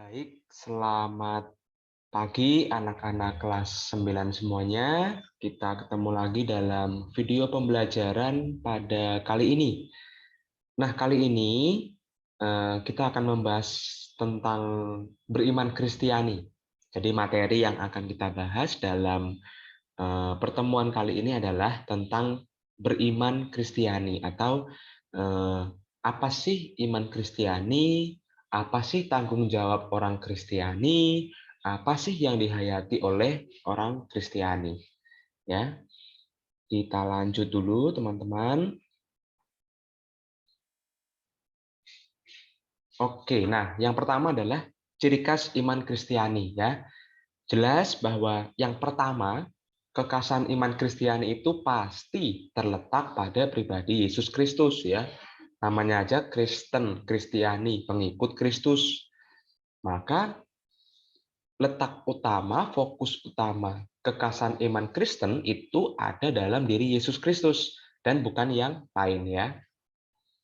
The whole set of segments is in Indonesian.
Baik, selamat pagi anak-anak kelas 9 semuanya. Kita ketemu lagi dalam video pembelajaran pada kali ini. Nah, kali ini kita akan membahas tentang beriman Kristiani. Jadi materi yang akan kita bahas dalam pertemuan kali ini adalah tentang beriman Kristiani atau eh, apa sih iman Kristiani, apa sih tanggung jawab orang Kristiani, apa sih yang dihayati oleh orang Kristiani. Ya, kita lanjut dulu teman-teman. Oke, nah yang pertama adalah ciri khas iman Kristiani ya. Jelas bahwa yang pertama, kekhasan iman Kristiani itu pasti terletak pada pribadi Yesus Kristus ya. Namanya aja Kristen, Kristiani, pengikut Kristus. Maka letak utama, fokus utama kekhasan iman Kristen itu ada dalam diri Yesus Kristus dan bukan yang lain ya.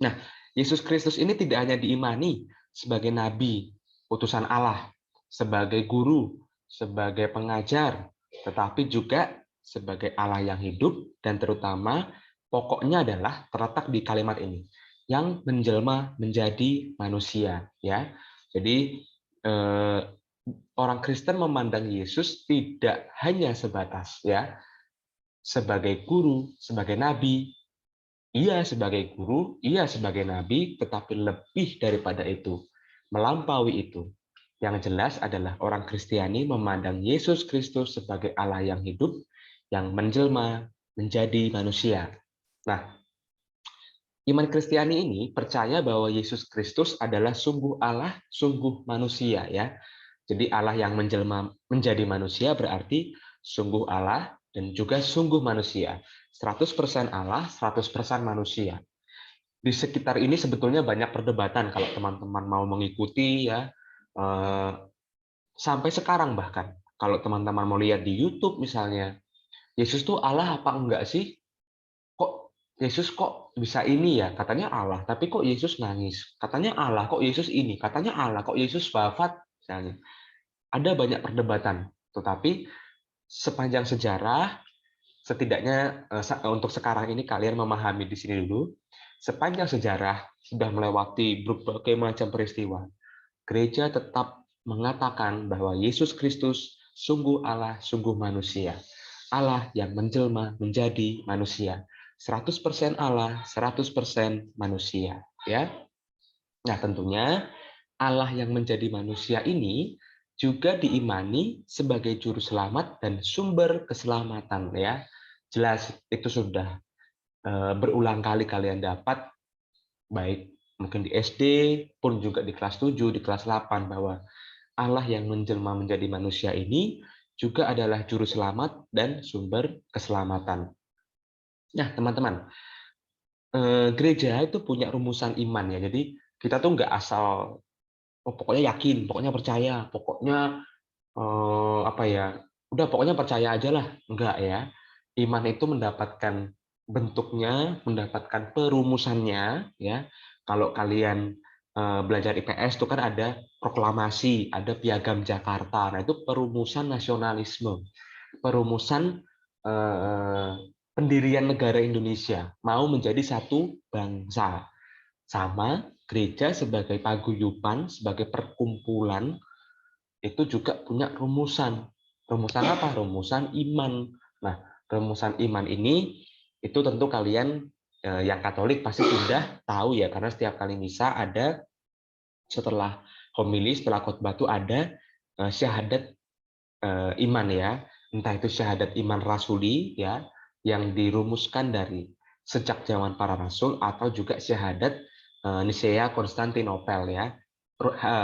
Nah, Yesus Kristus ini tidak hanya diimani sebagai nabi, utusan Allah, sebagai guru, sebagai pengajar, tetapi juga sebagai Allah yang hidup dan terutama pokoknya adalah terletak di kalimat ini, yang menjelma menjadi manusia ya. Jadi orang Kristen memandang Yesus tidak hanya sebatas ya sebagai guru, sebagai nabi, ia sebagai guru, ia sebagai nabi, tetapi lebih daripada itu, melampaui itu. Yang jelas adalah orang Kristiani memandang Yesus Kristus sebagai Allah yang hidup, yang menjelma menjadi manusia. Nah, iman Kristiani ini percaya bahwa Yesus Kristus adalah sungguh Allah, sungguh manusia ya. Jadi Allah yang menjelma menjadi manusia berarti sungguh Allah dan juga sungguh manusia. 100% Allah, 100% manusia. Di sekitar ini sebetulnya banyak perdebatan kalau teman-teman mau mengikuti ya. Sampai sekarang bahkan kalau teman-teman mau lihat di YouTube misalnya, Yesus tuh Allah apa enggak sih? Kok Yesus kok bisa ini ya? Katanya Allah, tapi kok Yesus nangis? Katanya Allah, kok Yesus ini? Katanya Allah, kok Yesus wafat? Misalnya. Ada banyak perdebatan, tetapi sepanjang sejarah, setidaknya untuk sekarang ini kalian memahami di sini dulu, sepanjang sejarah sudah melewati berbagai macam peristiwa, gereja tetap mengatakan bahwa Yesus Kristus sungguh Allah, sungguh manusia. Allah yang menjelma menjadi manusia. 100% Allah, 100% manusia. Ya. Nah, tentunya Allah yang menjadi manusia ini juga diimani sebagai juru selamat dan sumber keselamatan ya. Jelas itu sudah berulang kali kalian dapat baik mungkin di SD pun juga di kelas 7, di kelas 8 bahwa Allah yang menjelma menjadi manusia ini juga adalah juru selamat dan sumber keselamatan. Nah, teman-teman, gereja itu punya rumusan iman ya. Jadi kita tuh nggak asal oh, pokoknya yakin, pokoknya percaya, pokoknya apa ya, udah pokoknya percaya aja lah. Enggak ya. Iman itu mendapatkan bentuknya, mendapatkan perumusannya ya. Kalau kalian belajar IPS itu kan ada proklamasi, ada piagam Jakarta. Nah, itu perumusan nasionalisme, perumusan eh, pendirian negara Indonesia mau menjadi satu bangsa. Sama gereja sebagai paguyuban, sebagai perkumpulan itu juga punya rumusan. Rumusan apa? Rumusan iman. Nah, rumusan iman ini itu tentu kalian yang Katolik pasti sudah tahu ya, karena setiap kali misa ada setelah homili, setelah khotbah itu ada syahadat iman ya. Entah itu syahadat iman rasuli ya, yang dirumuskan dari sejak zaman para rasul atau juga syahadat Nisea Konstantinopel ya.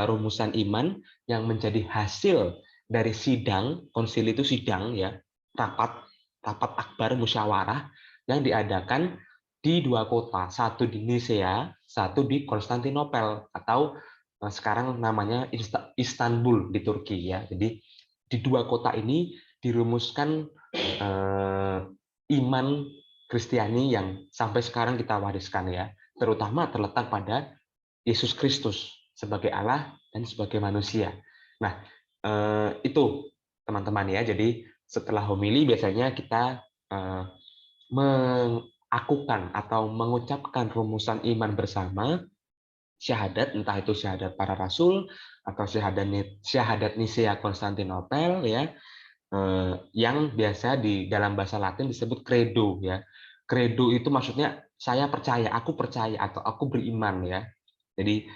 Rumusan iman yang menjadi hasil dari sidang, konsili itu sidang ya, rapat rapat akbar musyawarah yang diadakan di dua kota, satu di Nisea, satu di Konstantinopel atau sekarang namanya Istanbul di Turki ya. Jadi di dua kota ini dirumuskan iman Kristiani yang sampai sekarang kita wariskan ya, terutama terletak pada Yesus Kristus sebagai Allah dan sebagai manusia. Nah, itu teman-teman ya. Jadi setelah homili biasanya kita mengakukan atau mengucapkan rumusan iman bersama, syahadat, entah itu syahadat para rasul atau syahadat Nisea Konstantinopel ya, yang biasa di dalam bahasa Latin disebut credo ya. Credo itu maksudnya saya percaya, aku percaya atau aku beriman ya. Jadi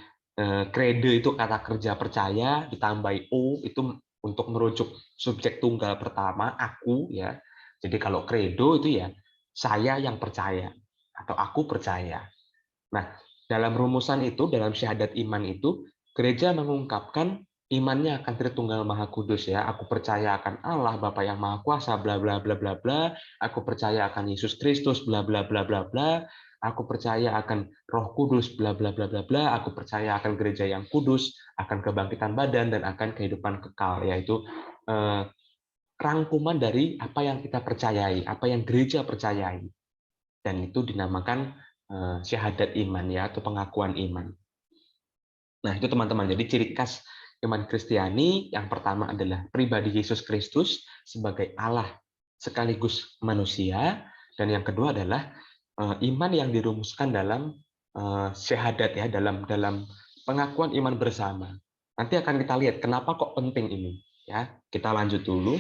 credo itu kata kerja percaya ditambahi o itu untuk merujuk subjek tunggal pertama aku ya. Jadi kalau credo itu ya saya yang percaya atau aku percaya. Nah, dalam rumusan itu, dalam syahadat iman itu, gereja mengungkapkan imannya akan Tritunggal Maha Kudus ya. Aku percaya akan Allah Bapa yang Maha Kuasa bla bla bla bla bla. Aku percaya akan Yesus Kristus bla bla bla bla bla. Aku percaya akan Roh Kudus bla bla bla bla bla. Aku percaya akan gereja yang kudus, akan kebangkitan badan dan akan kehidupan kekal, yaitu rangkuman dari apa yang kita percayai, apa yang gereja percayai. Dan itu dinamakan syahadat iman ya, atau pengakuan iman. Nah, itu teman-teman. Jadi ciri khas iman Kristiani yang pertama adalah pribadi Yesus Kristus sebagai Allah sekaligus manusia, dan yang kedua adalah iman yang dirumuskan dalam syahadat ya, dalam pengakuan iman bersama. Nanti akan kita lihat kenapa kok penting ini ya. Kita lanjut dulu.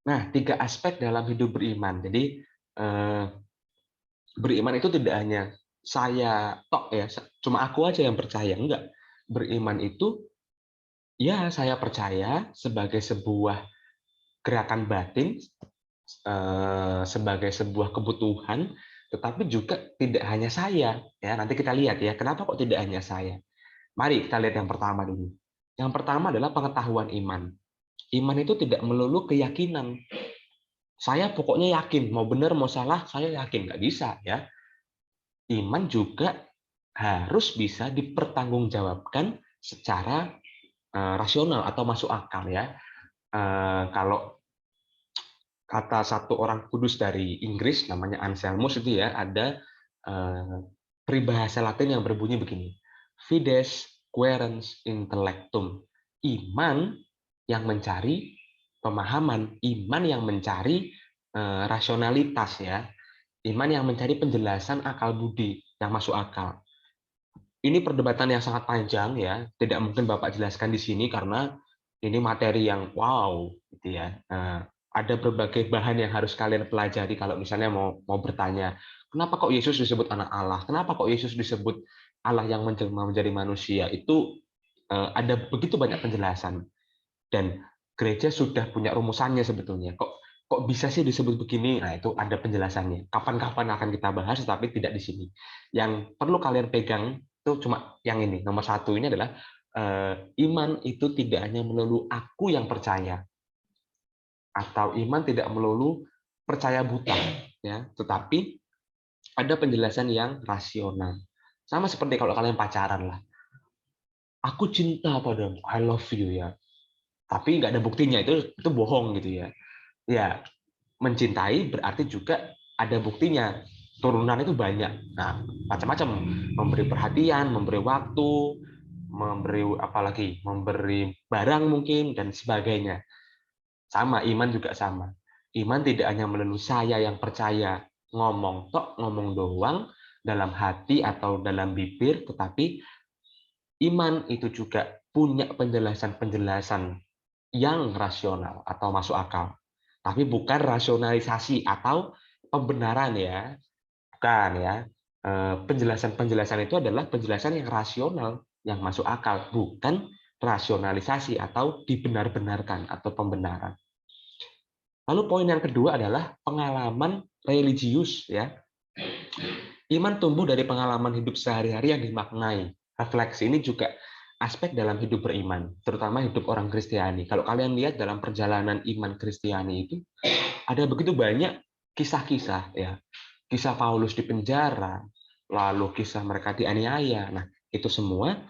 Nah, 3 aspek dalam hidup beriman. Jadi beriman itu tidak hanya saya tok ya, cuma aku aja yang percaya, enggak. Beriman itu ya saya percaya sebagai sebuah gerakan batin, sebagai sebuah kebutuhan, tetapi juga tidak hanya saya ya. Nanti kita lihat ya, kenapa kok tidak hanya saya. Mari kita lihat yang pertama dulu. Yang pertama adalah pengetahuan iman. Iman itu tidak melulu keyakinan. Saya pokoknya yakin, mau benar mau salah saya yakin, nggak bisa ya. Iman juga harus bisa dipertanggungjawabkan secara rasional atau masuk akal ya. Kalau kata satu orang kudus dari Inggris namanya Anselmus itu ya, ada peribahasa Latin yang berbunyi begini: Fides quaerens intellectum. Iman yang mencari pemahaman, iman yang mencari rasionalitas ya. Iman yang mencari penjelasan akal budi yang masuk akal. Ini perdebatan yang sangat panjang ya, tidak mungkin Bapak jelaskan di sini karena ini materi yang wow, gitu ya. Ada berbagai bahan yang harus kalian pelajari kalau misalnya mau bertanya, kenapa kok Yesus disebut anak Allah? Kenapa kok Yesus disebut Allah yang menjelma menjadi manusia? Itu ada begitu banyak penjelasan dan gereja sudah punya rumusannya sebetulnya. Kok bisa sih disebut begini? Nah, itu ada penjelasannya. Kapan-kapan akan kita bahas, tapi tidak di sini. Yang perlu kalian pegang itu cuma yang ini. Nomor 1 ini adalah iman itu tidak hanya melulu aku yang percaya, atau iman tidak melulu percaya buta, ya, tetapi ada penjelasan yang rasional. Sama seperti kalau kalian pacaran lah. Aku cinta padamu, I love you ya. Tapi nggak ada buktinya, itu bohong gitu ya. Ya, mencintai berarti juga ada buktinya. Turunan itu banyak. Nah, macam-macam. Memberi perhatian, memberi waktu, memberi apalagi, memberi barang mungkin dan sebagainya. Sama, iman juga sama. Iman tidak hanya melulu saya yang percaya, ngomong tok, ngomong doang dalam hati atau dalam bibir, tetapi iman itu juga punya penjelasan-penjelasan yang rasional atau masuk akal. Tapi bukan rasionalisasi atau pembenaran ya. Bukan ya. Penjelasan-penjelasan itu adalah penjelasan yang rasional, yang masuk akal, bukan rasionalisasi atau dibenar-benarkan atau pembenaran. Lalu poin yang kedua adalah pengalaman religius ya. Iman tumbuh dari pengalaman hidup sehari-hari yang dimaknai. Refleksi ini juga aspek dalam hidup beriman, terutama hidup orang Kristiani. Kalau kalian lihat dalam perjalanan iman Kristiani itu ada begitu banyak kisah-kisah ya. Kisah Paulus di penjara, lalu kisah mereka dianiaya. Nah, itu semua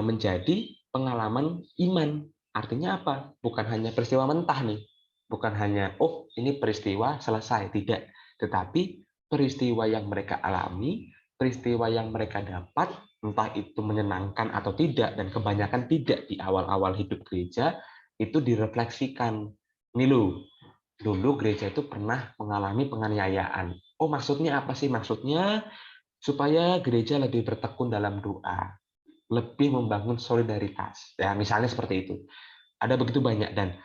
menjadi pengalaman iman. Artinya apa? Bukan hanya peristiwa mentah nih. Bukan hanya oh, ini peristiwa selesai, tidak. Tetapi peristiwa yang mereka alami, peristiwa yang mereka dapat entah itu menyenangkan atau tidak, dan kebanyakan tidak di awal-awal hidup gereja, itu direfleksikan. Ini loh, dulu gereja itu pernah mengalami penganiayaan. Oh, maksudnya apa sih? Maksudnya supaya gereja lebih bertekun dalam doa, lebih membangun solidaritas. Ya, misalnya seperti itu. Ada begitu banyak, dan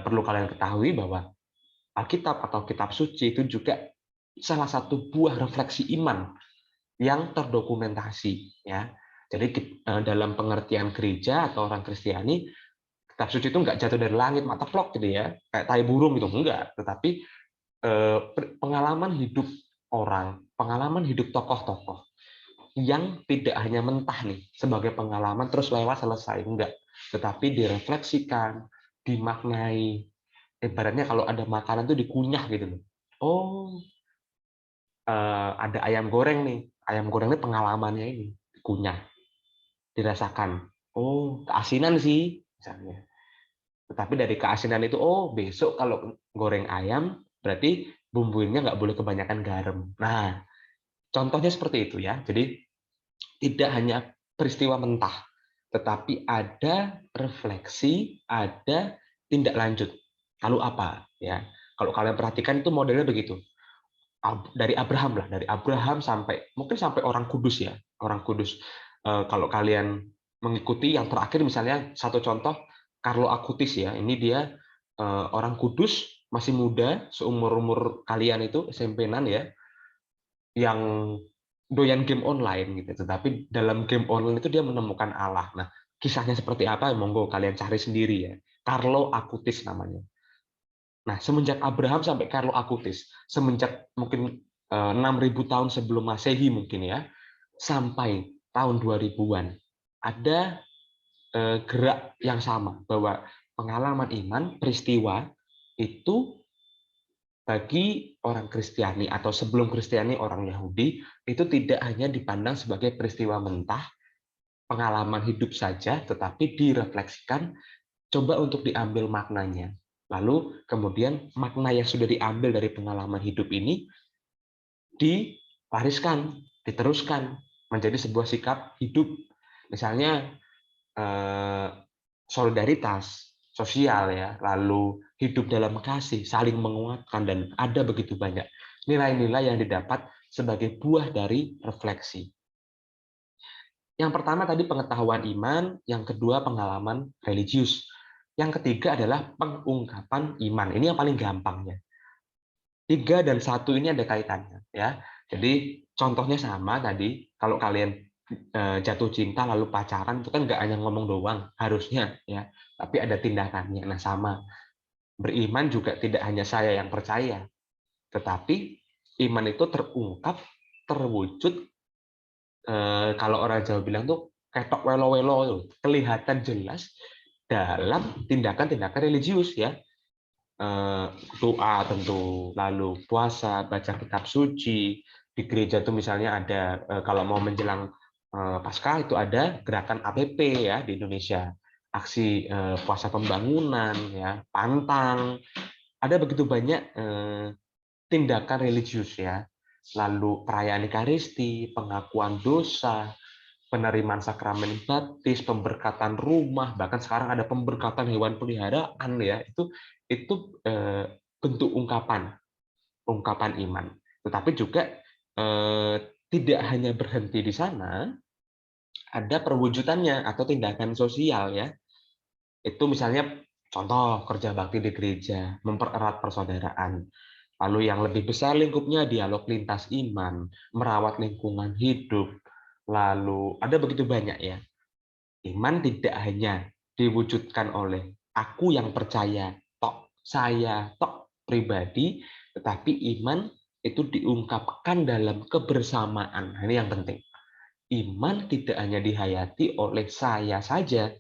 perlu kalian ketahui bahwa Alkitab atau kitab suci itu juga salah satu buah refleksi iman yang terdokumentasi, ya. Jadi dalam pengertian gereja atau orang Kristiani, kitab suci itu nggak jatuh dari langit mata plok gitu ya, kayak tai burung gitu, enggak. Tetapi pengalaman hidup orang, pengalaman hidup tokoh-tokoh yang tidak hanya mentah nih sebagai pengalaman terus lewat selesai, enggak, tetapi direfleksikan, dimaknai. Ibaratnya kalau ada makanan tuh dikunyah gitu loh. Oh, ada ayam goreng nih. Ayam goreng ini pengalamannya ini dikunyah, dirasakan. Oh, keasinan sih misalnya. Tetapi dari keasinan itu, oh besok kalau goreng ayam berarti bumbunya nggak boleh kebanyakan garam. Nah, contohnya seperti itu ya. Jadi tidak hanya peristiwa mentah, tetapi ada refleksi, ada tindak lanjut. Lalu apa? Ya, kalau kalian perhatikan itu modelnya begitu. Dari Abraham lah, dari Abraham sampai mungkin sampai orang kudus ya, orang kudus. Kalau kalian mengikuti yang terakhir misalnya satu contoh Carlo Acutis ya, ini dia orang kudus masih muda seumur umur kalian itu SMP-nan ya, yang doyan game online gitu. Tetapi dalam game online itu dia menemukan Allah. Nah, kisahnya seperti apa? Monggo kalian cari sendiri ya. Carlo Acutis namanya. Nah, semenjak Abraham sampai Carlo Acutis, semenjak mungkin 6.000 tahun sebelum Masehi mungkin ya, sampai tahun 2000-an, ada gerak yang sama bahwa pengalaman iman, peristiwa itu bagi orang Kristiani atau sebelum Kristiani orang Yahudi itu tidak hanya dipandang sebagai peristiwa mentah, pengalaman hidup saja, tetapi direfleksikan, coba untuk diambil maknanya. Lalu kemudian makna yang sudah diambil dari pengalaman hidup ini diwariskan, diteruskan menjadi sebuah sikap hidup. Misalnya solidaritas sosial ya, lalu hidup dalam kasih, saling menguatkan, dan ada begitu banyak nilai-nilai yang didapat sebagai buah dari refleksi. Yang pertama tadi pengetahuan iman, yang kedua pengalaman religius, yang ketiga adalah pengungkapan iman. Ini yang paling gampangnya. 3 dan 1 ini ada kaitannya ya. Jadi contohnya sama tadi, kalau kalian jatuh cinta lalu pacaran itu kan nggak hanya ngomong doang harusnya ya, tapi ada tindakannya. Nah sama, beriman juga tidak hanya saya yang percaya, tetapi iman itu terungkap, terwujud, kalau orang Jawa bilang tuh ketok welo-welo, kelihatan jelas dalam tindakan-tindakan religius ya. Doa tentu, lalu puasa, baca kitab suci. Di gereja itu misalnya ada kalau mau menjelang Paskah itu ada gerakan APP ya di Indonesia, aksi puasa pembangunan ya, pantang. Ada begitu banyak tindakan religius ya. Lalu perayaan Ekaristi, pengakuan dosa, penerimaan sakramen baptis, pemberkatan rumah, bahkan sekarang ada pemberkatan hewan peliharaan ya. Itu bentuk ungkapan iman. Tetapi juga tidak hanya berhenti di sana, ada perwujudannya atau tindakan sosial ya. Itu misalnya contoh kerja bakti di gereja, mempererat persaudaraan. Lalu yang lebih besar lingkupnya dialog lintas iman, merawat lingkungan hidup. Lalu ada begitu banyak ya. Iman tidak hanya diwujudkan oleh aku yang percaya, tok saya, tok pribadi, tetapi iman itu diungkapkan dalam kebersamaan. Nah, ini yang penting. Iman tidak hanya dihayati oleh saya saja,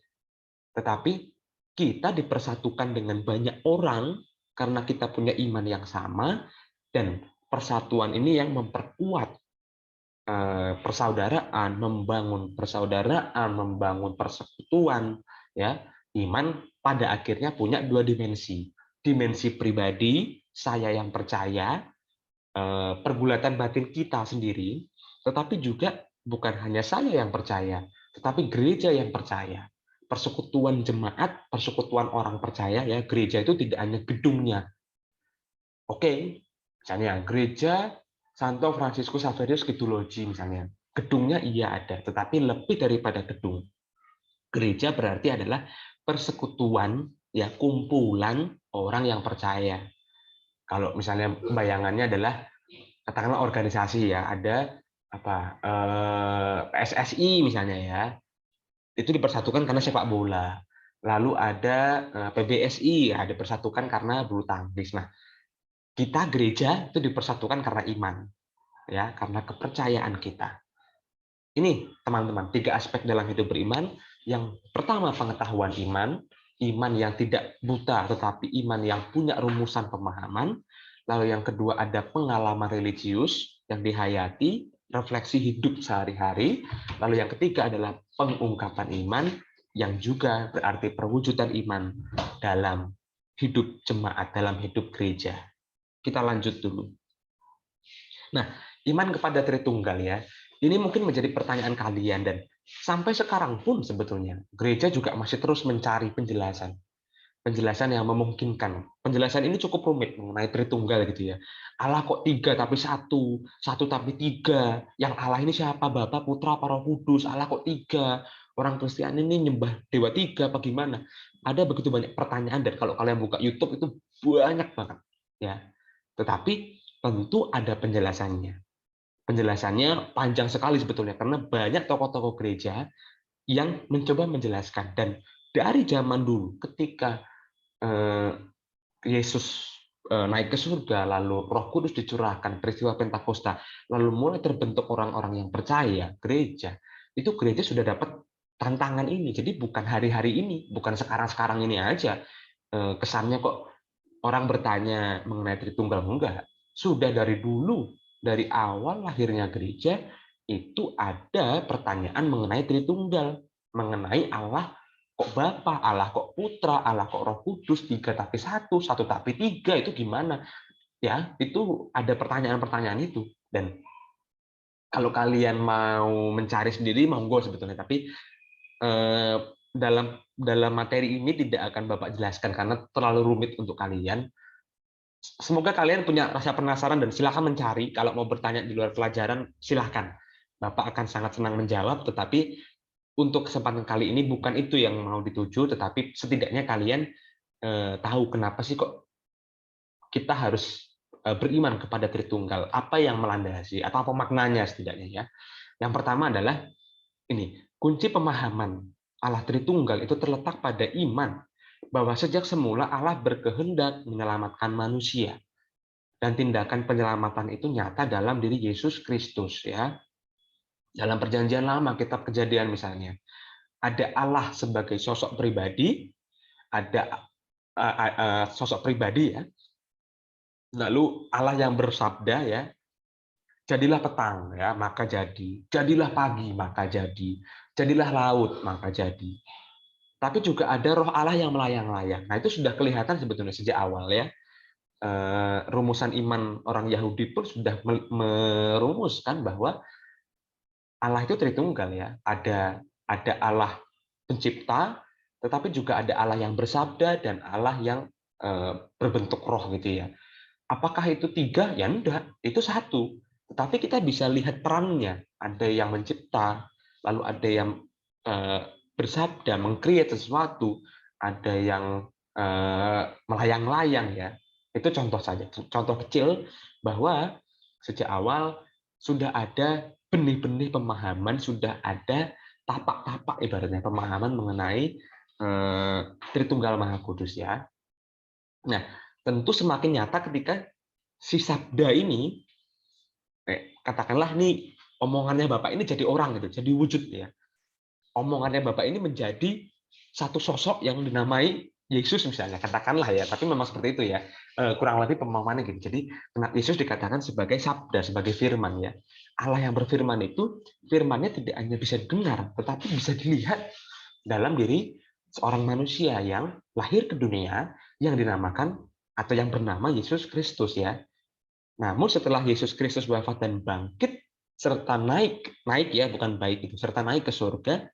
tetapi kita dipersatukan dengan banyak orang karena kita punya iman yang sama, dan persatuan ini yang memperkuat persaudaraan, membangun persekutuan, ya. Iman pada akhirnya punya 2 dimensi. Dimensi pribadi, saya yang percaya, pergulatan batin kita sendiri, tetapi juga bukan hanya saya yang percaya, tetapi gereja yang percaya. Persekutuan jemaat, persekutuan orang percaya ya, gereja itu tidak hanya gedungnya. Oke, misalnya gereja Santo Fransiskus Xaverius Kidul misalnya. Gedungnya iya ada, tetapi lebih daripada gedung. Gereja berarti adalah persekutuan ya, kumpulan orang yang percaya. Kalau misalnya bayangannya adalah katakanlah organisasi ya, ada apa PSSI misalnya ya, itu dipersatukan karena sepak bola. Lalu ada PBSI ya, dipersatukan karena bulu tangkis. Nah, kita gereja itu dipersatukan karena iman, ya, karena kepercayaan kita. Ini teman-teman, 3 aspek dalam hidup beriman. Yang pertama pengetahuan iman, iman yang tidak buta tetapi iman yang punya rumusan pemahaman. Lalu yang kedua ada pengalaman religius yang dihayati, refleksi hidup sehari-hari. Lalu yang ketiga adalah pengungkapan iman yang juga berarti perwujudan iman dalam hidup jemaat, dalam hidup gereja. Kita lanjut dulu. Nah, iman kepada Tritunggal ya, ini mungkin menjadi pertanyaan kalian dan sampai sekarang pun sebetulnya gereja juga masih terus mencari penjelasan. Penjelasan yang memungkinkan. Penjelasan ini cukup rumit mengenai Tritunggal gitu ya. Allah kok 3 tapi satu, satu tapi 3. Yang Allah ini siapa? Bapa, Putra, apa Roh Kudus? Allah kok 3? Orang Kristen ini nyembah Dewa 3 apa gimana? Ada begitu banyak pertanyaan dan kalau kalian buka YouTube itu banyak banget ya. Tetapi tentu ada penjelasannya. Penjelasannya panjang sekali sebetulnya karena banyak tokoh-tokoh gereja yang mencoba menjelaskan dan dari zaman dulu ketika Yesus naik ke surga lalu Roh Kudus dicurahkan peristiwa Pentakosta lalu mulai terbentuk orang-orang yang percaya gereja itu gereja sudah dapat tantangan ini jadi bukan hari-hari ini bukan sekarang-sekarang ini aja kesannya kok orang bertanya mengenai Tritunggal enggak sudah dari dulu dari awal lahirnya gereja itu ada pertanyaan mengenai Tritunggal mengenai Allah kok Bapa, Allah kok Putra, Allah kok Roh Kudus, 3 tapi satu, satu tapi 3 itu gimana? Ya, itu ada pertanyaan-pertanyaan itu. Dan kalau kalian mau mencari sendiri monggo sebetulnya, tapi eh, dalam materi ini tidak akan Bapak jelaskan karena terlalu rumit untuk kalian. Semoga kalian punya rasa penasaran dan silakan mencari. Kalau mau bertanya di luar pelajaran, silahkan. Bapak akan sangat senang menjawab, tetapi untuk kesempatan kali ini bukan itu yang mau dituju, tetapi setidaknya kalian tahu kenapa sih kok kita harus beriman kepada Tritunggal, apa yang melandasi atau apa maknanya setidaknya ya. Yang pertama adalah ini, kunci pemahaman Allah Tritunggal itu terletak pada iman bahwa sejak semula Allah berkehendak menyelamatkan manusia dan tindakan penyelamatan itu nyata dalam diri Yesus Kristus ya. Dalam perjanjian lama kitab Kejadian misalnya, ada Allah sebagai sosok pribadi, ada sosok pribadi ya. Lalu Allah yang bersabda ya, jadilah petang ya, maka jadi. Jadilah pagi, maka jadi. Jadilah laut, maka jadi. Tapi juga ada roh Allah yang melayang-layang. Nah, itu sudah kelihatan sebetulnya sejak awal ya. Rumusan iman orang Yahudi pun sudah merumuskan bahwa Allah itu Tritunggal ya. Ada Allah pencipta, tetapi juga ada Allah yang bersabda dan Allah yang berbentuk roh gitu ya. Apakah itu 3? Ya enggak, itu satu. Tetapi kita bisa lihat perannya. Ada yang mencipta, lalu ada yang bersabda, mengcreate sesuatu, ada yang melayang-layang ya. Itu contoh saja, contoh kecil bahwa sejak awal sudah ada benih-benih pemahaman, sudah ada tapak-tapak ibaratnya pemahaman mengenai Tritunggal Maha Kudus ya. Nah, tentu semakin nyata ketika si sabda ini, katakanlah nih omongannya Bapak ini jadi orang gitu, jadi wujud ya. Omongannya Bapak ini menjadi satu sosok yang dinamai Yesus misalnya, katakanlah ya, tapi memang seperti itu ya, kurang lebih pemahamannya gitu. Jadi Yesus dikatakan sebagai sabda, sebagai firman ya. Allah yang berfirman itu, firmannya tidak hanya bisa didengar, tetapi bisa dilihat dalam diri seorang manusia yang lahir ke dunia, yang dinamakan atau yang bernama Yesus Kristus ya. Namun setelah Yesus Kristus wafat dan bangkit, serta naik ya, bukan baik itu, serta naik ke surga,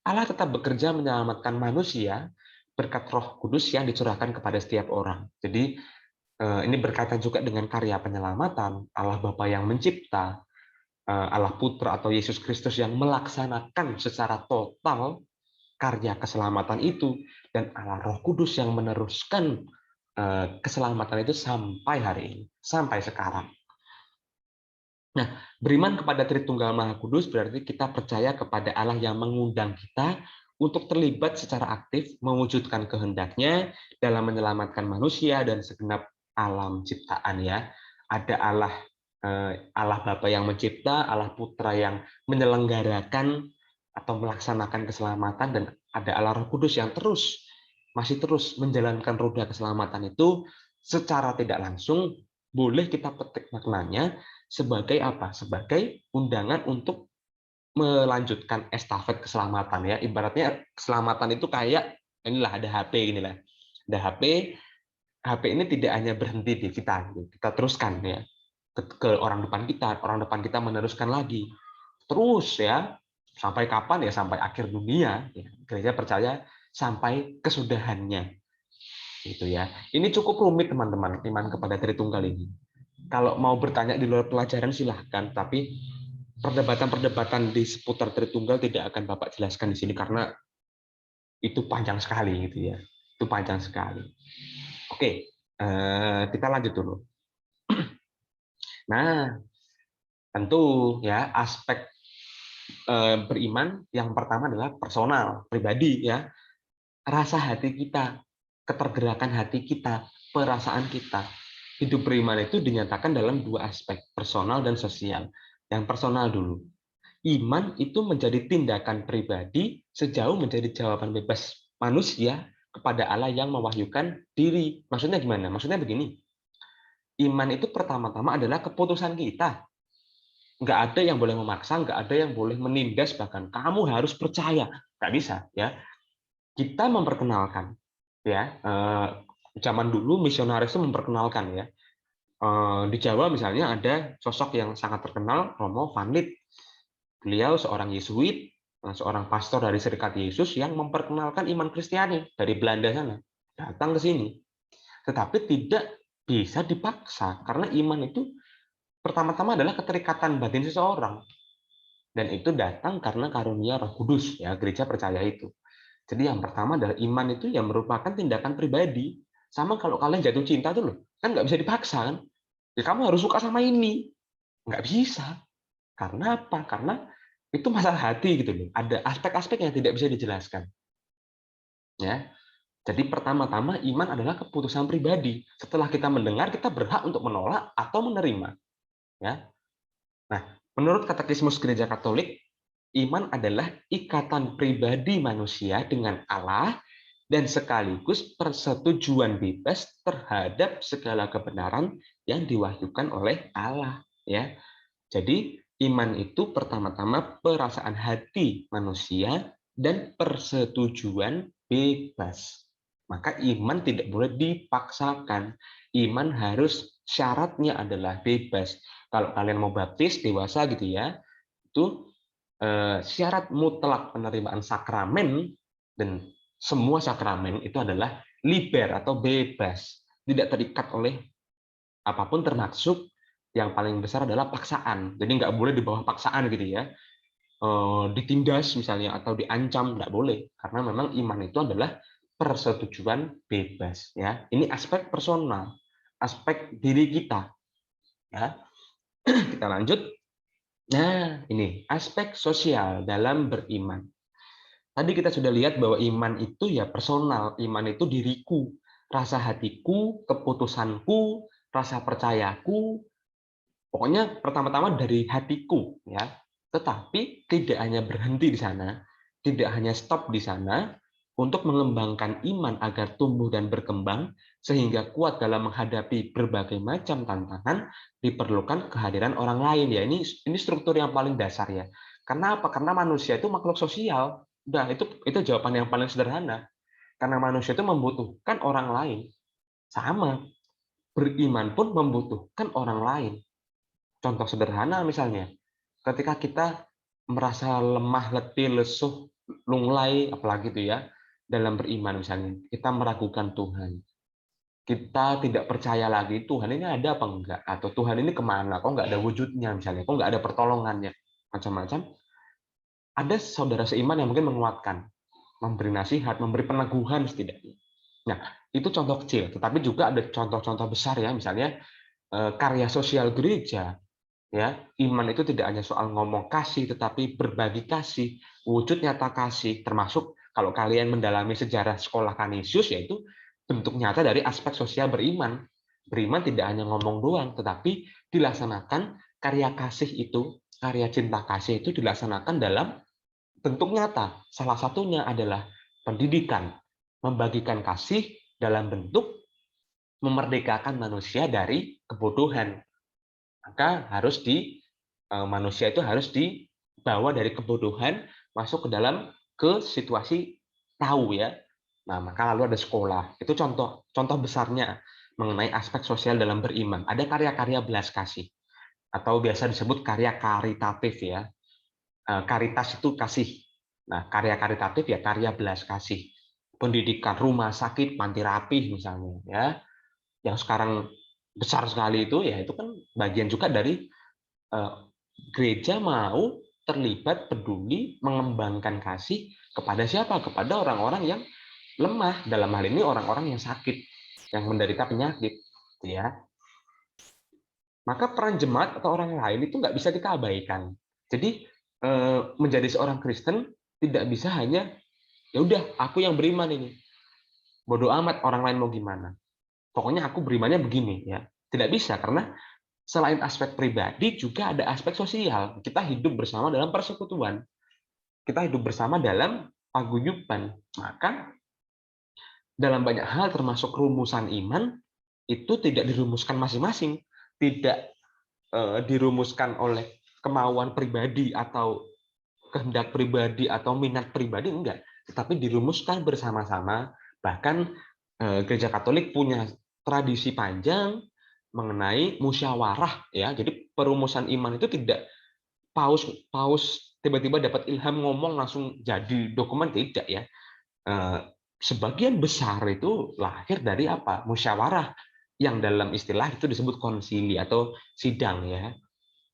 Allah tetap bekerja menyelamatkan manusia berkat Roh Kudus yang dicurahkan kepada setiap orang. Jadi ini berkaitan juga dengan karya penyelamatan, Allah Bapa yang mencipta, Allah Putra atau Yesus Kristus yang melaksanakan secara total karya keselamatan itu, dan Allah Roh Kudus yang meneruskan keselamatan itu sampai hari ini, sampai sekarang. Nah, beriman kepada Tritunggal Maha Kudus berarti kita percaya kepada Allah yang mengundang kita untuk terlibat secara aktif mewujudkan kehendaknya dalam menyelamatkan manusia dan segenap alam ciptaan ya. Ada Allah Bapa yang mencipta, Allah Putra yang menyelenggarakan atau melaksanakan keselamatan, dan ada Allah Roh Kudus yang masih terus menjalankan roda keselamatan itu secara tidak langsung. Boleh kita petik maknanya sebagai apa? Sebagai undangan untuk melanjutkan estafet keselamatan ya. Ibaratnya keselamatan itu kayak inilah, ada HP inilah. Ada HP ini tidak hanya berhenti di kita, kita teruskan ya ke orang depan kita meneruskan lagi. Terus ya, sampai kapan ya? Sampai akhir dunia. Ya. Gereja percaya sampai kesudahannya. Gitu ya. Ini cukup rumit teman-teman, iman kepada Tritunggal ini. Kalau mau bertanya di luar pelajaran silahkan, tapi perdebatan-perdebatan di seputar Tritunggal tidak akan Bapak jelaskan di sini karena itu panjang sekali gitu ya. Itu panjang sekali. Oke, kita lanjut dulu. Nah, tentu ya aspek beriman yang pertama adalah personal, pribadi ya. Rasa hati kita, ketergerakan hati kita, perasaan kita. Hidup beriman itu dinyatakan dalam dua aspek, personal dan sosial. Yang personal dulu. Iman itu menjadi tindakan pribadi sejauh menjadi jawaban bebas manusia kepada Allah yang mewahyukan diri. Maksudnya gimana? Maksudnya begini. Iman itu pertama-tama adalah keputusan kita. Nggak ada yang boleh memaksa, nggak ada yang boleh menindas, bahkan kamu harus percaya. Nggak bisa. Ya. Kita memperkenalkan. Ya, zaman dulu misionaris itu memperkenalkan ya. Di Jawa misalnya ada sosok yang sangat terkenal, Romo Van Lith. Beliau seorang Yesuit, seorang pastor dari Serikat Yesus yang memperkenalkan iman Kristiani dari Belanda sana. Datang ke sini. Tetapi tidak bisa dipaksa, karena iman itu pertama-tama adalah keterikatan batin seseorang. Dan itu datang karena karunia Roh Kudus. Ya, gereja percaya itu. Jadi yang pertama adalah iman itu yang merupakan tindakan pribadi. Sama kalau kalian jatuh cinta tuh loh, kan nggak bisa dipaksa kan? Ya, kamu harus suka sama ini. Nggak bisa. Karena apa? Karena itu masalah hati gitu loh. Ada aspek-aspek yang tidak bisa dijelaskan. Ya. Jadi pertama-tama iman adalah keputusan pribadi. Setelah kita mendengar, kita berhak untuk menolak atau menerima. Ya. Nah, menurut Katekismus Gereja Katolik, iman adalah ikatan pribadi manusia dengan Allah dan sekaligus persetujuan bebas terhadap segala kebenaran yang diwahyukan oleh Allah. Ya. Jadi iman itu pertama-tama perasaan hati manusia dan persetujuan bebas. Maka iman tidak boleh dipaksakan. Iman harus syaratnya adalah bebas. Kalau kalian mau baptis dewasa gitu ya, itu syarat mutlak penerimaan sakramen, dan semua sakramen itu adalah liber atau bebas, tidak terikat oleh apapun, termasuk yang paling besar adalah paksaan. Jadi nggak boleh di bawah paksaan gitu ya. Ditindas misalnya atau diancam, nggak boleh, karena memang iman itu adalah persetujuan bebas ya. Ini aspek personal, aspek diri kita ya. Kita lanjut. Nah, ini aspek sosial dalam beriman. Tadi kita sudah lihat bahwa iman itu ya personal, iman itu diriku, rasa hatiku, keputusanku, rasa percayaku. Pokoknya pertama-tama dari hatiku ya. Tetapi tidak hanya berhenti di sana, tidak hanya stop di sana. Untuk mengembangkan iman agar tumbuh dan berkembang sehingga kuat dalam menghadapi berbagai macam tantangan, diperlukan kehadiran orang lain ya. Ini struktur yang paling dasar ya. Karena apa? Karena manusia itu makhluk sosial. Udah, itu jawaban yang paling sederhana. Karena manusia itu membutuhkan orang lain. Sama, beriman pun membutuhkan orang lain. Contoh sederhana misalnya, ketika kita merasa lemah, letih, lesuh, lunglai, apalagi itu ya, dalam beriman misalnya, kita meragukan Tuhan. Kita tidak percaya lagi Tuhan ini ada apa enggak, atau Tuhan ini kemana, kok nggak ada wujudnya misalnya, kok nggak ada pertolongannya, macam-macam. Ada saudara seiman yang mungkin menguatkan, memberi nasihat, memberi peneguhan setidaknya. Nah, itu contoh kecil, tetapi juga ada contoh-contoh besar ya, misalnya karya sosial gereja, ya. Iman itu tidak hanya soal ngomong kasih, tetapi berbagi kasih, wujud nyata kasih, termasuk kalau kalian mendalami sejarah sekolah Kanisius, yaitu bentuk nyata dari aspek sosial beriman. Beriman tidak hanya ngomong doang, tetapi dilaksanakan karya kasih itu, karya cinta kasih itu dilaksanakan dalam bentuk nyata. Salah satunya adalah pendidikan, membagikan kasih dalam bentuk memerdekakan manusia dari kebodohan. Maka harus manusia itu harus dibawa dari kebodohan masuk ke situasi tahu ya. Nah, maka lalu ada sekolah. Itu contoh contoh besarnya mengenai aspek sosial dalam beriman. Ada karya-karya belas kasih atau biasa disebut karya karitatif ya. Karitas itu kasih. Nah, karya karitatif ya karya belas kasih. Pendidikan rumah sakit, panti rapih misalnya ya. Yang sekarang besar sekali itu ya itu kan bagian juga dari eh, gereja mau terlibat peduli mengembangkan kasih kepada siapa? Kepada orang-orang yang lemah, dalam hal ini orang-orang yang sakit, yang menderita penyakit, ya. Maka peran jemaat atau orang lain itu nggak bisa kita abaikan. Jadi menjadi seorang Kristen tidak bisa hanya ya udah aku yang beriman ini, bodoh amat orang lain mau gimana. Pokoknya aku berimannya begini ya. Tidak bisa karena selain aspek pribadi juga ada aspek sosial. Kita hidup bersama dalam persekutuan. Kita hidup bersama dalam paguyuban. Maka dalam banyak hal termasuk rumusan iman itu tidak dirumuskan masing-masing, tidak dirumuskan oleh kemauan pribadi atau kehendak pribadi atau minat pribadi enggak, tetapi dirumuskan bersama-sama. Bahkan Gereja Katolik punya tradisi panjang mengenai musyawarah ya. Jadi perumusan iman itu tidak paus paus tiba-tiba dapat ilham ngomong langsung jadi dokumen, tidak ya. Eh, Sebagian besar itu lahir dari apa? Musyawarah yang dalam istilah itu disebut konsili atau sidang ya.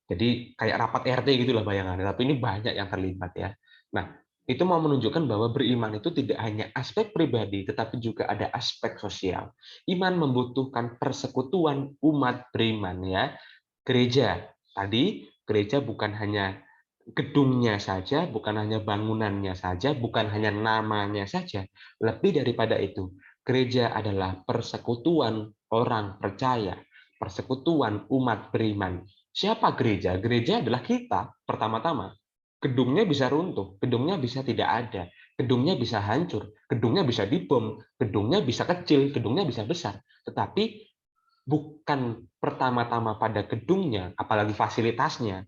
Jadi kayak rapat RT gitulah bayangannya, tapi ini banyak yang terlibat ya. Nah, itu mau menunjukkan bahwa beriman itu tidak hanya aspek pribadi, tetapi juga ada aspek sosial. Iman membutuhkan persekutuan umat beriman ya. Gereja, tadi gereja bukan hanya gedungnya saja, bukan hanya bangunannya saja, bukan hanya namanya saja. Lebih daripada itu, gereja adalah persekutuan orang percaya, persekutuan umat beriman. Siapa gereja? Gereja adalah kita, pertama-tama. Gedungnya bisa runtuh, gedungnya bisa tidak ada, gedungnya bisa hancur, gedungnya bisa dibom, gedungnya bisa kecil, gedungnya bisa besar. Tetapi bukan pertama-tama pada gedungnya, apalagi fasilitasnya.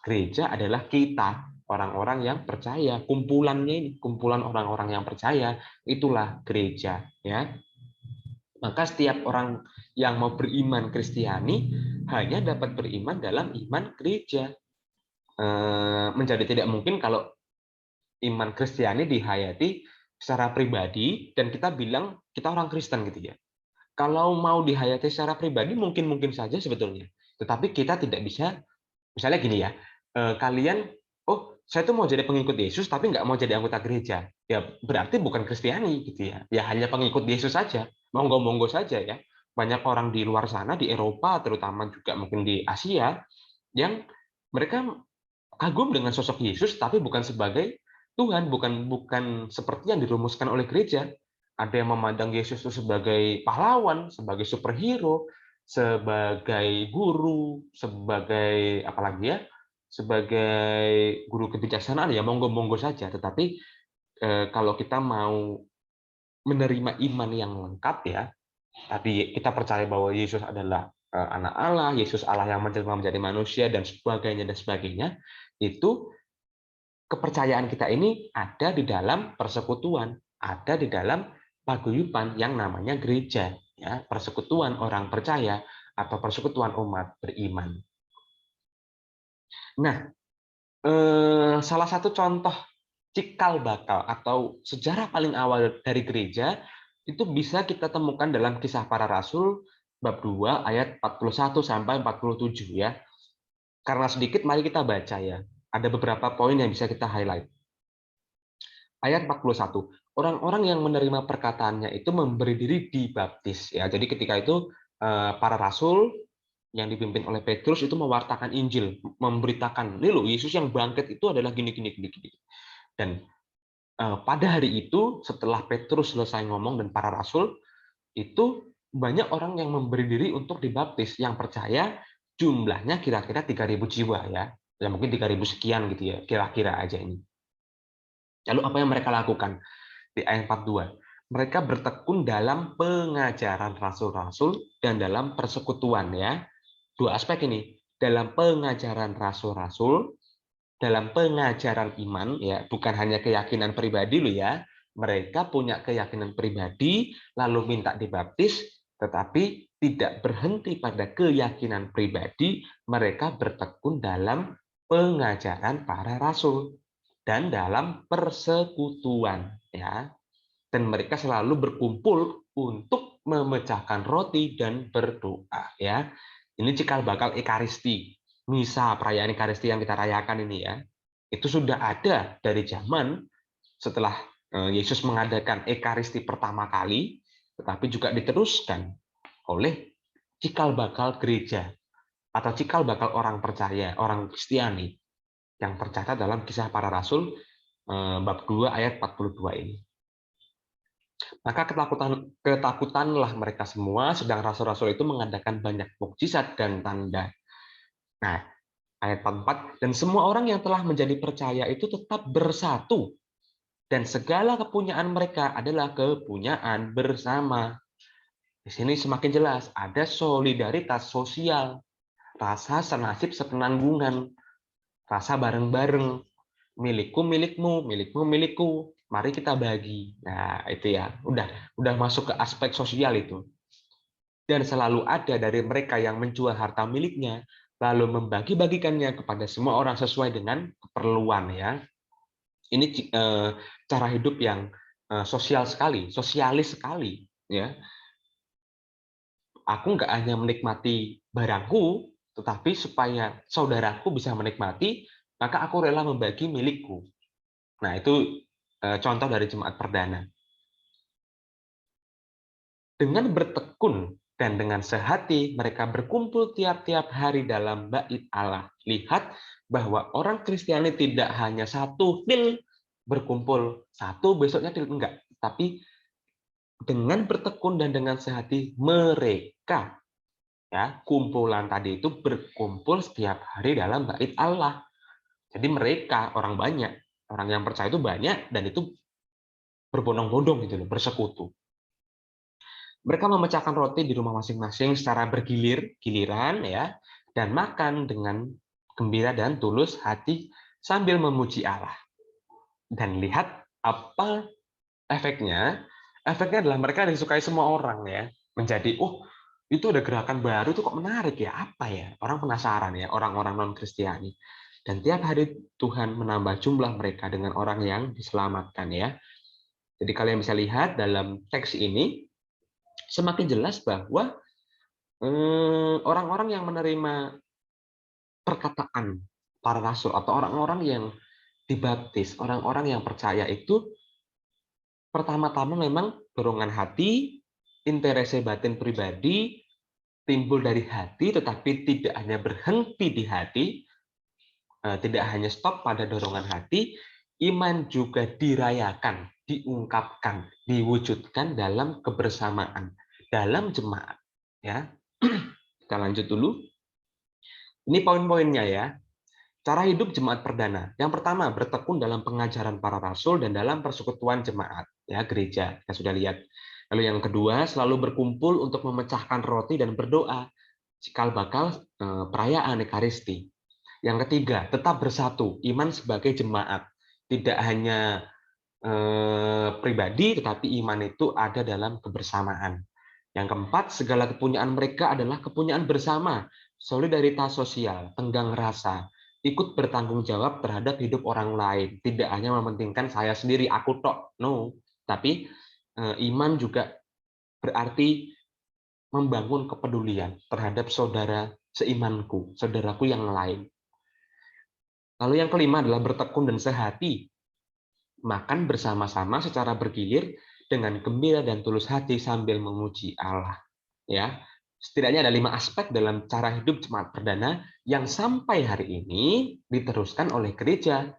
Gereja adalah kita, orang-orang yang percaya. Kumpulannya ini, kumpulan orang-orang yang percaya, itulah gereja. Ya, maka setiap orang yang mau beriman Kristiani hanya dapat beriman dalam iman gereja. Menjadi tidak mungkin kalau iman Kristiani dihayati secara pribadi dan kita bilang kita orang Kristen gitu ya. Kalau mau dihayati secara pribadi mungkin saja sebetulnya. Tetapi kita tidak bisa, misalnya gini ya, kalian, oh saya tuh mau jadi pengikut Yesus tapi nggak mau jadi anggota gereja. Ya berarti bukan Kristiani gitu ya. Ya hanya pengikut Yesus saja, monggo-monggo saja ya. Banyak orang di luar sana, di Eropa, terutama juga mungkin di Asia, yang mereka kagum dengan sosok Yesus, tapi bukan sebagai Tuhan, bukan bukan seperti yang dirumuskan oleh gereja. Ada yang memandang Yesus itu sebagai pahlawan, sebagai superhero, sebagai guru, sebagai apalagi ya, sebagai guru kebijaksanaan ya monggo-monggo saja. Tetapi kalau kita mau menerima iman yang lengkap ya, tadi kita percaya bahwa Yesus adalah anak Allah, Yesus Allah yang menjelma menjadi manusia dan sebagainya, itu kepercayaan kita ini ada di dalam persekutuan, ada di dalam paguyuban yang namanya gereja, ya, persekutuan orang percaya atau persekutuan umat beriman. Nah, Salah satu contoh cikal bakal atau sejarah paling awal dari gereja itu bisa kita temukan dalam Kisah Para Rasul bab 2 ayat 41 sampai 47 ya. Karena sedikit mari kita baca ya. Ada beberapa poin yang bisa kita highlight. Ayat 41. Orang-orang yang menerima perkataannya itu memberi diri dibaptis ya. Jadi ketika itu para rasul yang dipimpin oleh Petrus itu mewartakan Injil, memberitakan, "Nih loh, Yesus yang bangkit itu adalah gini gini gini gini." Dan pada hari itu setelah Petrus selesai ngomong dan para rasul, itu banyak orang yang memberi diri untuk dibaptis, yang percaya jumlahnya kira-kira 3.000 jiwa ya. Ya mungkin 3.000 sekian gitu ya, kira-kira aja ini. Lalu apa yang mereka lakukan? Di ayat 42. Mereka bertekun dalam pengajaran rasul-rasul dan dalam persekutuan ya. Dua aspek ini. Dalam pengajaran rasul-rasul, dalam pengajaran iman ya, bukan hanya keyakinan pribadi loh ya. Mereka punya keyakinan pribadi lalu minta dibaptis, tetapi tidak berhenti pada keyakinan pribadi, mereka bertekun dalam pengajaran para rasul dan dalam persekutuan ya. Dan mereka selalu berkumpul untuk memecahkan roti dan berdoa ya. Ini cikal bakal Ekaristi, misa perayaan Ekaristi yang kita rayakan ini ya. Itu sudah ada dari zaman setelah Yesus mengadakan Ekaristi pertama kali, tetapi juga diteruskan oleh cikal bakal gereja atau cikal bakal orang percaya, orang Kristiani yang tercatat dalam Kisah Para Rasul bab 2 ayat 42 ini. Maka ketakutanlah mereka semua, sedang rasul-rasul itu mengadakan banyak mukjizat dan tanda. Nah, ayat 44, dan semua orang yang telah menjadi percaya itu tetap bersatu, dan segala kepunyaan mereka adalah kepunyaan bersama. Di sini semakin jelas, ada solidaritas sosial, rasa senasib sepenanggungan, rasa bareng-bareng, milikku milikmu, milikmu milikku, mari kita bagi. Nah, itu ya, udah masuk ke aspek sosial itu. Dan selalu ada dari mereka yang menjual harta miliknya, lalu membagi-bagikannya kepada semua orang sesuai dengan keperluan ya. Ini cara hidup yang sosial sekali, sosialis sekali ya. Aku nggak hanya menikmati barangku, tetapi supaya saudaraku bisa menikmati, maka aku rela membagi milikku. Nah, itu contoh dari jemaat perdana. Dengan bertekun dan dengan sehati, mereka berkumpul tiap-tiap hari dalam bait Allah. Lihat bahwa orang Kristiani tidak hanya satu til berkumpul, satu besoknya til, enggak. Tapi dengan bertekun dan dengan sehati, mereka ya kumpulan tadi itu berkumpul setiap hari dalam bait Allah. Jadi mereka orang banyak, orang yang percaya itu banyak dan itu berbondong-bondong gitu loh, bersekutu. Mereka memecahkan roti di rumah masing-masing secara giliran ya, dan makan dengan gembira dan tulus hati sambil memuji Allah. Dan lihat apa efeknya? Efeknya adalah mereka disukai semua orang ya. Menjadi, oh itu ada gerakan baru itu kok menarik ya, apa ya? Orang penasaran ya, orang-orang non-Kristiani. Dan tiap hari Tuhan menambah jumlah mereka dengan orang yang diselamatkan ya. Jadi kalian bisa lihat dalam teks ini semakin jelas bahwa orang-orang yang menerima perkataan para rasul atau orang-orang yang dibaptis, orang-orang yang percaya itu pertama-tama memang dorongan hati, interese batin pribadi timbul dari hati, tetapi tidak hanya berhenti di hati, tidak hanya stop pada dorongan hati, iman juga dirayakan, diungkapkan, diwujudkan dalam kebersamaan, dalam jemaat. Ya, kita lanjut dulu. Ini poin-poinnya ya. Cara hidup jemaat perdana. Yang pertama, bertekun dalam pengajaran para rasul dan dalam persekutuan jemaat, ya gereja. Kita sudah lihat. Lalu yang kedua, selalu berkumpul untuk memecahkan roti dan berdoa. Cikal bakal perayaan Ekaristi. Yang ketiga, tetap bersatu, iman sebagai jemaat. Tidak hanya pribadi, tetapi iman itu ada dalam kebersamaan. Yang keempat, segala kepunyaan mereka adalah kepunyaan bersama, solidaritas sosial, tenggang rasa, ikut bertanggung jawab terhadap hidup orang lain, tidak hanya mementingkan saya sendiri, aku tok. No, tapi iman juga berarti membangun kepedulian terhadap saudara seimanku, saudaraku yang lain. Lalu yang kelima adalah bertekun dan sehati, makan bersama-sama secara bergilir dengan gembira dan tulus hati sambil memuji Allah. Ya, setidaknya ada 5 aspek dalam cara hidup jemaat perdana yang sampai hari ini diteruskan oleh gereja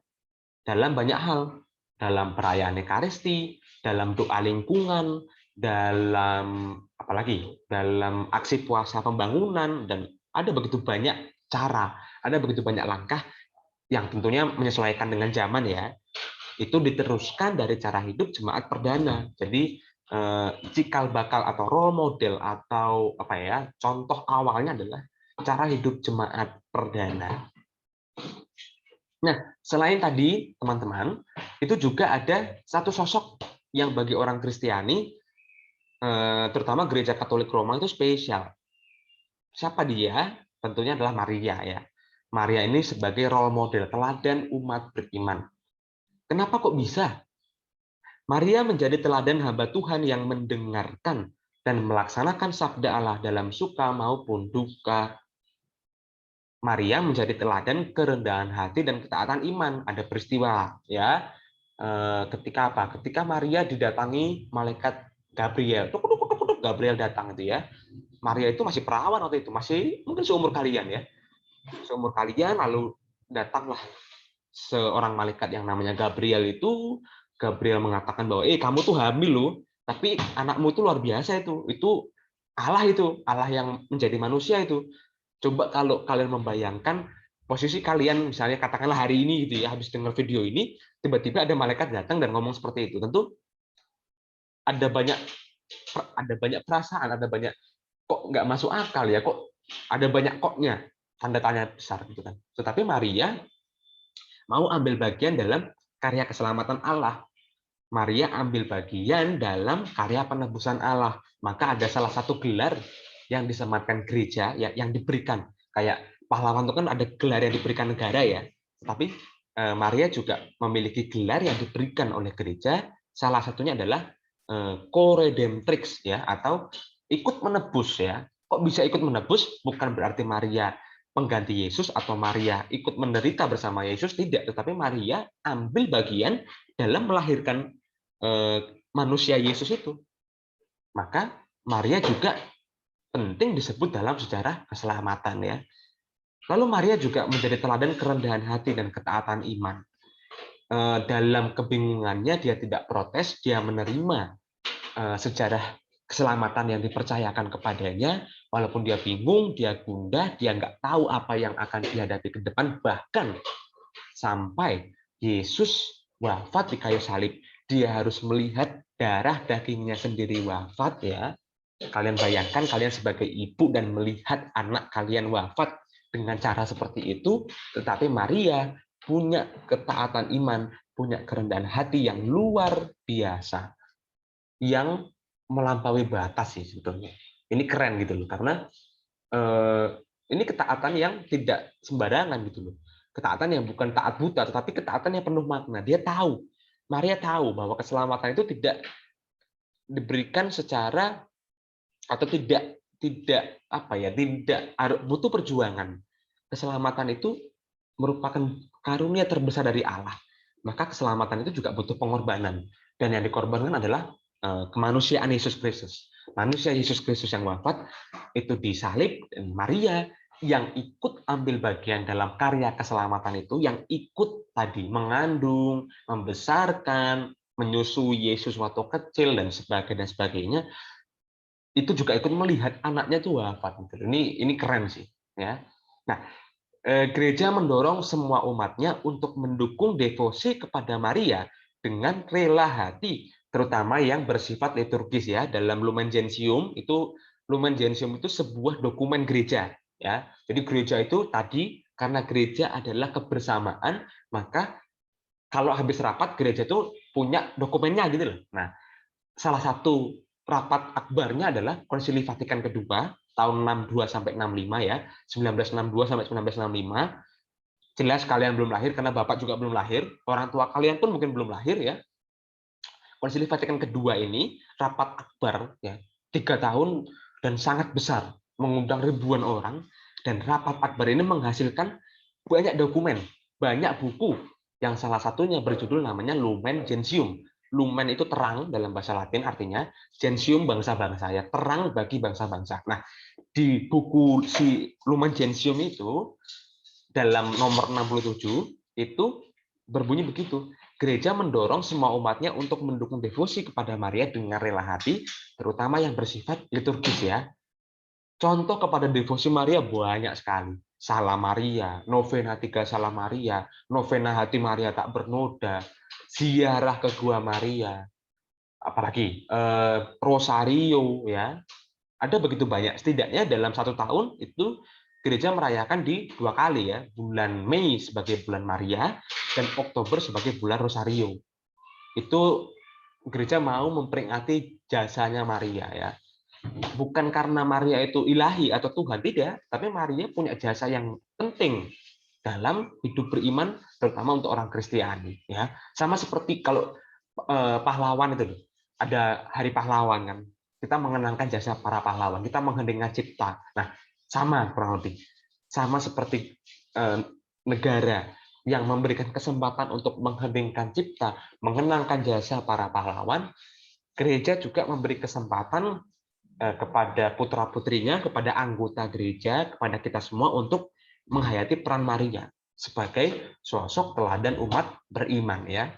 dalam banyak hal, dalam perayaan Ekaristi, dalam doa lingkungan, dalam apalagi, dalam aksi puasa pembangunan, dan ada begitu banyak cara, ada begitu banyak langkah yang tentunya menyesuaikan dengan zaman ya. Itu diteruskan dari cara hidup jemaat perdana. Jadi cikal bakal atau role model atau apa ya, contoh awalnya adalah cara hidup jemaat perdana. Nah, selain tadi teman-teman, itu juga ada satu sosok yang bagi orang Kristiani, terutama Gereja Katolik Roma itu spesial. Siapa dia? Tentunya adalah Maria ya. Maria ini sebagai role model, teladan umat beriman. Kenapa kok bisa? Maria menjadi teladan hamba Tuhan yang mendengarkan dan melaksanakan sabda Allah dalam suka maupun duka. Maria menjadi teladan kerendahan hati dan ketaatan iman. Ada peristiwa ya. Ketika apa? Ketika Maria didatangi malaikat Gabriel. Tuk, tuk, tuk, tuk, Gabriel datang itu ya. Maria itu masih perawan waktu itu, masih mungkin seumur kalian ya. Seumur kalian, lalu datanglah seorang malaikat yang namanya Gabriel itu. Gabriel mengatakan bahwa kamu tuh hamil loh, tapi anakmu itu luar biasa itu Allah yang menjadi manusia itu. Coba kalau kalian membayangkan posisi kalian, misalnya katakanlah hari ini gitu ya, habis dengar video ini, tiba-tiba ada malaikat datang dan ngomong seperti itu, tentu ada banyak perasaan, ada banyak kok nggak masuk akal ya, kok ada banyak koknya, tanda tanya besar gitu kan. Tetapi Maria mau ambil bagian dalam karya keselamatan Allah. Maria ambil bagian dalam karya penebusan Allah. Maka ada salah satu gelar yang disematkan gereja yang diberikan. Kayak pahlawan itu kan ada gelar yang diberikan negara ya. Tapi Maria juga memiliki gelar yang diberikan oleh gereja. Salah satunya adalah co-redemptrix ya, atau ikut menebus ya. Kok bisa ikut menebus? Bukan berarti Maria pengganti Yesus atau Maria ikut menderita bersama Yesus, tidak, tetapi Maria ambil bagian dalam melahirkan manusia Yesus itu. Maka Maria juga penting disebut dalam sejarah keselamatan ya. Lalu Maria juga menjadi teladan kerendahan hati dan ketaatan iman. Dalam kebingungannya dia tidak protes, dia menerima sejarah keselamatan yang dipercayakan kepadanya, walaupun dia bingung, dia gundah, dia nggak tahu apa yang akan dihadapi ke depan, bahkan sampai Yesus wafat di kayu salib, dia harus melihat darah dagingnya sendiri wafat ya. Kalian bayangkan kalian sebagai ibu dan melihat anak kalian wafat dengan cara seperti itu, tetapi Maria punya ketaatan iman, punya kerendahan hati yang luar biasa, yang melampaui batas sih sebetulnya. Ini keren gitu loh, karena ini ketaatan yang tidak sembarangan gitu loh. Ketaatan yang bukan taat buta, tetapi ketaatan yang penuh makna. Dia tahu, Maria tahu bahwa keselamatan itu tidak diberikan secara, atau tidak apa ya, tidak butuh perjuangan. Keselamatan itu merupakan karunia terbesar dari Allah. Maka keselamatan itu juga butuh pengorbanan, dan yang dikorbankan adalah kemanusiaan Yesus Kristus. Manusia Yesus Kristus yang wafat itu disalib, dan Maria yang ikut ambil bagian dalam karya keselamatan itu, yang ikut tadi mengandung, membesarkan, menyusui Yesus waktu kecil dan sebagainya, itu juga ikut melihat anaknya itu wafat. Ini keren sih ya. Nah, gereja mendorong semua umatnya untuk mendukung devosi kepada Maria dengan rela hati, terutama yang bersifat liturgis ya. Dalam Lumen Gentium itu sebuah dokumen gereja ya. Jadi gereja itu tadi, karena gereja adalah kebersamaan, maka kalau habis rapat gereja itu punya dokumennya gitu loh. Nah, salah satu rapat akbarnya adalah Konsili Vatikan kedua tahun 62 sampai 65 ya, 1962 sampai 1965. Jelas kalian belum lahir karena Bapak juga belum lahir, orang tua kalian pun mungkin belum lahir ya. Konsili Vatikan kedua ini rapat akbar ya, 3 tahun dan sangat besar, mengundang ribuan orang, dan rapat akbar ini menghasilkan banyak dokumen, banyak buku, yang salah satunya berjudul namanya Lumen Gentium. Lumen itu terang dalam bahasa Latin, artinya Gentium bangsa-bangsa, ya terang bagi bangsa-bangsa. Nah, di buku si Lumen Gentium itu dalam nomor 67 itu berbunyi begitu. Gereja mendorong semua umatnya untuk mendukung devosi kepada Maria dengan rela hati, terutama yang bersifat liturgis ya. Contoh kepada devosi Maria banyak sekali. Salam Maria, novena 3 Salam Maria, novena Hati Maria tak bernoda, ziarah ke Gua Maria, apalagi Rosario ya. Ada begitu banyak. Setidaknya dalam 1 tahun itu gereja merayakan di 2 kali ya, bulan Mei sebagai bulan Maria dan Oktober sebagai bulan Rosario. Itu gereja mau memperingati jasanya Maria ya. Bukan karena Maria itu ilahi atau Tuhan, tidak, tapi Maria punya jasa yang penting dalam hidup beriman, terutama untuk orang Kristiani ya. Sama seperti kalau pahlawan itu, ada hari pahlawan kan, kita mengenangkan jasa para pahlawan, kita mengheningkan cipta. Nah, sama kurang lebih, sama seperti negara yang memberikan kesempatan untuk mengheningkan cipta, mengenangkan jasa para pahlawan, gereja juga memberi kesempatan kepada putra-putrinya, kepada anggota gereja, kepada kita semua untuk menghayati peran Maria sebagai sosok teladan umat beriman ya.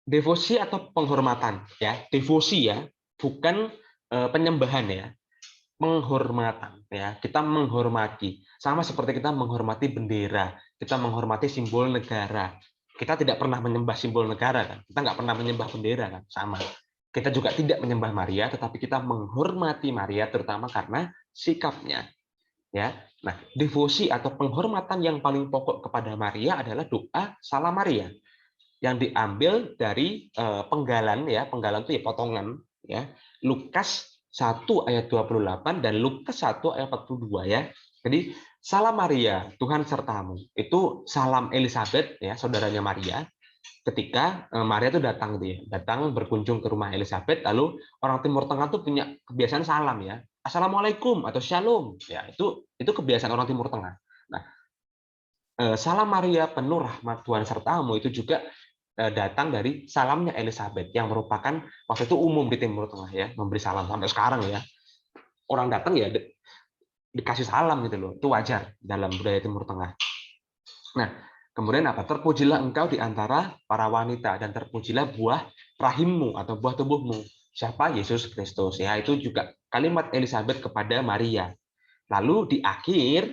Devosi atau penghormatan ya, devosi ya, bukan penyembahan ya, penghormatan ya. Kita menghormati, sama seperti kita menghormati bendera, kita menghormati simbol negara. Kita tidak pernah menyembah simbol negara kan, kita nggak pernah menyembah bendera kan, sama. Kita juga tidak menyembah Maria, tetapi kita menghormati Maria terutama karena sikapnya ya. Nah, devosi atau penghormatan yang paling pokok kepada Maria adalah doa Salam Maria yang diambil dari Penggalan ya. Penggalan itu ya potongan ya. Lukas 1 ayat 28 dan Lukas 1 ayat 42 ya. Jadi Salam Maria, Tuhan sertamu. Itu salam Elizabeth ya, saudaranya Maria. Ketika Maria itu datang dia, datang berkunjung ke rumah Elizabeth, lalu orang Timur Tengah tuh punya kebiasaan salam ya. Assalamualaikum atau Shalom. Ya, itu kebiasaan orang Timur Tengah. Nah, Salam Maria penuh rahmat Tuhan sertamu itu juga datang dari salamnya Elizabeth yang merupakan waktu itu umum di Timur Tengah ya, memberi salam sampai sekarang ya. Orang datang ya dikasih salam gitu loh. Itu wajar dalam budaya Timur Tengah. Nah, kemudian apa? Terpujilah engkau di antara para wanita dan terpujilah buah rahimmu atau buah tubuhmu. Siapa? Yesus Kristus. Ya, itu juga kalimat Elizabeth kepada Maria. Lalu di akhir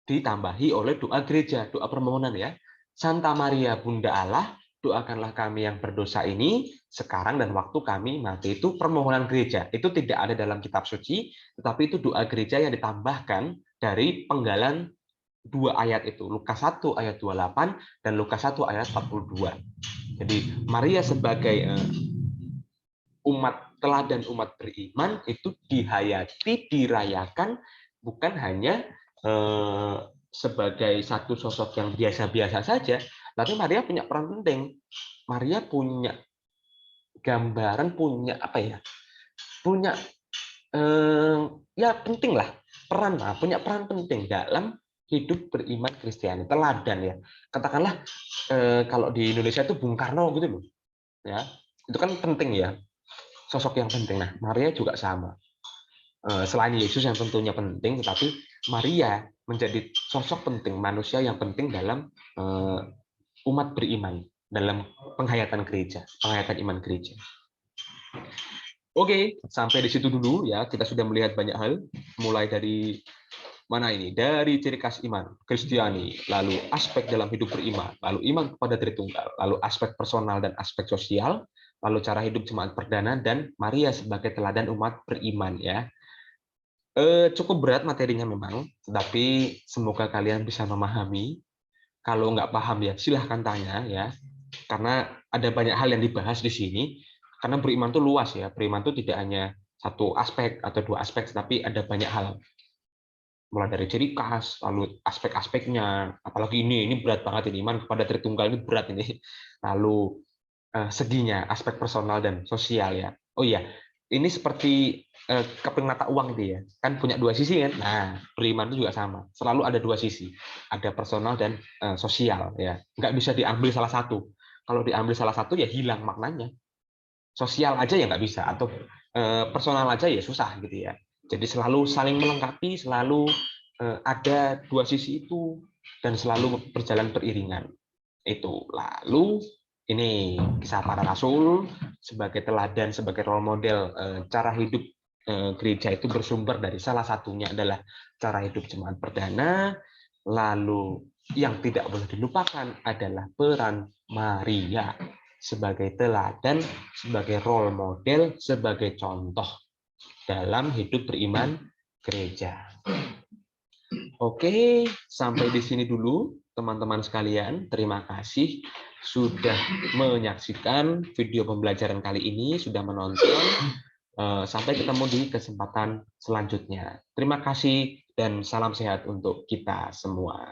ditambahi oleh doa gereja, doa permohonan ya. Santa Maria Bunda Allah, doakanlah kami yang berdosa ini sekarang dan waktu kami mati. Itu permohonan gereja. Itu tidak ada dalam kitab suci, tetapi itu doa gereja yang ditambahkan dari Penggalan 2 ayat itu. Lukas 1 ayat 28 dan Lukas 1 ayat 42. Jadi Maria sebagai umat teladan umat beriman itu dihayati, dirayakan bukan hanya sebagai satu sosok yang biasa-biasa saja, tapi Maria punya peran penting. Maria punya gambaran, punya apa ya? Punya ya penting lah, punya peran penting dalam hidup beriman Kristiani, teladan ya. Katakanlah kalau di Indonesia itu Bung Karno gitu loh, ya itu kan penting ya, sosok yang penting. Nah, Maria juga sama. Selain Yesus yang tentunya penting, tetapi Maria menjadi sosok penting, manusia yang penting dalam umat beriman, dalam penghayatan gereja, penghayatan iman gereja. Oke, sampai di situ dulu ya. Kita sudah melihat banyak hal, mulai dari mana ini? Dari ciri khas iman Kristiani, lalu aspek dalam hidup beriman, lalu iman kepada Tritunggal, lalu aspek personal dan aspek sosial, lalu cara hidup jemaat perdana, dan Maria sebagai teladan umat beriman ya. Cukup berat materinya memang, tapi semoga kalian bisa memahami. Kalau nggak paham ya silahkan tanya ya, karena ada banyak hal yang dibahas di sini. Karena beriman itu luas ya, beriman itu tidak hanya satu aspek atau dua aspek, tapi ada banyak hal. mulai dari ciri khas, lalu aspek-aspeknya, apalagi ini berat banget ini, iman kepada Tritunggal ini berat ini. Lalu seginya, aspek personal dan sosial ya. Oh iya, ini seperti keping mata uang itu ya, kan punya dua sisi kan. Nah, beriman itu juga sama, selalu ada dua sisi, ada personal dan sosial ya. Nggak bisa diambil salah satu. Kalau diambil salah satu ya hilang maknanya. Sosial aja ya nggak bisa, atau personal aja ya susah gitu ya. Jadi selalu saling melengkapi, selalu ada dua sisi itu dan selalu berjalan beriringan. Itu. Lalu ini kisah para rasul sebagai teladan, sebagai role model cara hidup gereja itu bersumber dari salah satunya adalah cara hidup jemaat perdana. Lalu yang tidak boleh dilupakan adalah peran Maria sebagai teladan, sebagai role model, sebagai contoh dalam hidup beriman gereja. Oke, sampai di sini dulu teman-teman sekalian. Terima kasih sudah menyaksikan video pembelajaran kali ini, sudah menonton. Sampai ketemu di kesempatan selanjutnya. Terima kasih dan salam sehat untuk kita semua.